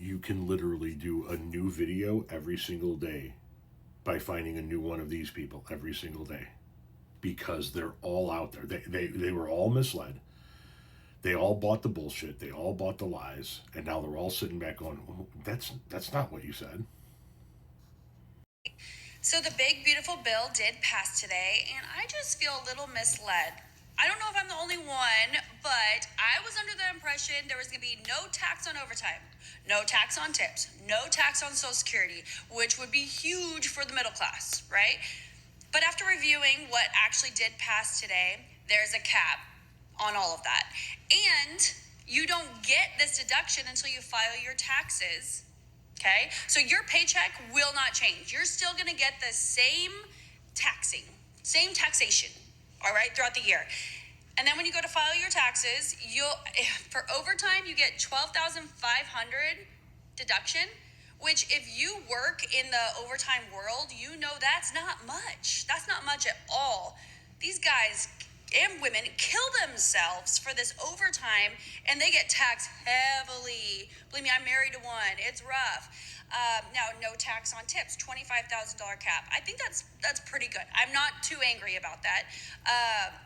you can literally do a new video every single day by finding a new one of these people every single day, because they're all out there. They were all misled. They all bought the bullshit. They all bought the lies, and now they're all sitting back going, "That's not what you said." So the big, beautiful bill did pass today, and I just feel a little misled. I don't know if I'm the only one, but I was under the impression there was going to be no tax on overtime, no tax on tips, no tax on Social Security, which would be huge for the middle class, right? But after reviewing what actually did pass today, there's a cap on all of that. And you don't get this deduction until you file your taxes. Okay? So your paycheck will not change. You're still going to get the same taxation, all right, throughout the year. And then when you go to file your taxes, for overtime, you get $12,500 deduction, which if you work in the overtime world, you know that's not much. That's not much at all. These guys and women kill themselves for this overtime, and they get taxed heavily. Believe me, I'm married to one. It's rough. Now, no tax on tips, $25,000 cap. I think that's pretty good. I'm not too angry about that.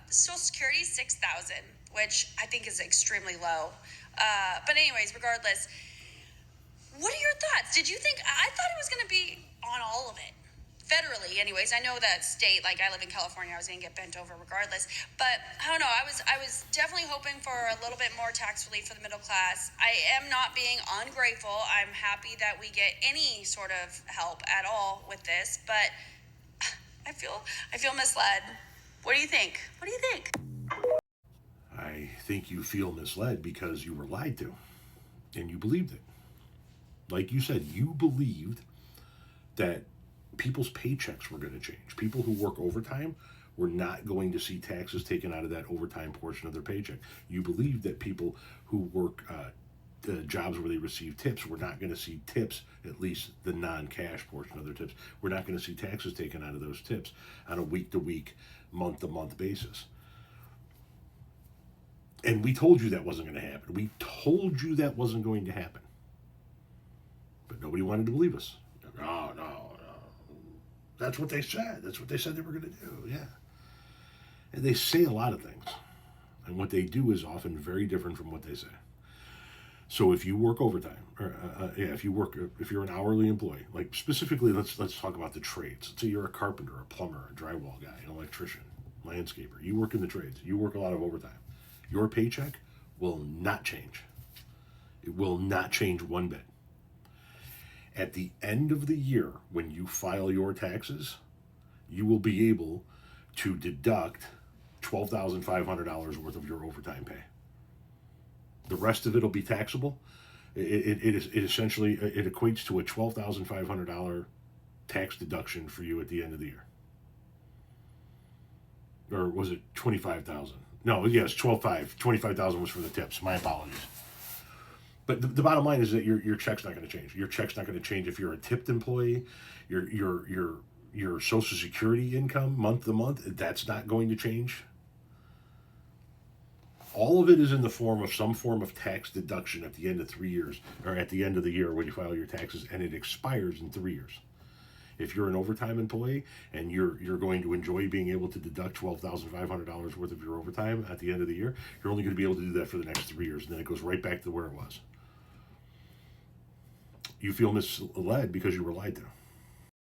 Social Security, $6,000, which I think is extremely low. But anyways, regardless, what are your thoughts? Did you think, I thought it was going to be on all of it. Federally, anyways. I know that state, like I live in California, I was going to get bent over regardless. But I don't know. I was definitely hoping for a little bit more tax relief for the middle class. I am not being ungrateful. I'm happy that we get any sort of help at all with this. But I feel misled. What do you think? What do you think? I think you feel misled because you were lied to, and you believed it. Like you said, you believed that people's paychecks were going to change. People who work overtime were not going to see taxes taken out of that overtime portion of their paycheck. You believed that people who work the jobs where they receive tips were not going to see tips, at least the non-cash portion of their tips. We're not going to see taxes taken out of those tips on a week-to-week, month-to-month basis. And we told you that wasn't going to happen. We told you that wasn't going to happen. But nobody wanted to believe us. No. That's what they said. That's what they said they were going to do. Yeah. And they say a lot of things. And what they do is often very different from what they say. So if you work overtime, or if you're an hourly employee, like specifically, let's talk about the trades. Let's say you're a carpenter, a plumber, a drywall guy, an electrician, landscaper. You work in the trades. You work a lot of overtime. Your paycheck will not change. It will not change one bit. At the end of the year, when you file your taxes, you will be able to deduct $12,500 worth of your overtime pay. The rest of it will be taxable. It essentially equates to a $12,500 tax deduction for you at the end of the year. Or was it 25,000? No, yes, 12,500. 25,000 was for the tips. My apologies. But the bottom line is that your check's not going to change. Your check's not going to change if you're a tipped employee. Your Social Security income month to month, that's not going to change. All of it is in the form of some form of tax deduction at the end of 3 years, or at the end of the year when you file your taxes, and it expires in 3 years. If you're an overtime employee and you're going to enjoy being able to deduct $12,500 worth of your overtime at the end of the year, you're only going to be able to do that for the next 3 years, and then it goes right back to where it was. You feel misled because you were lied to.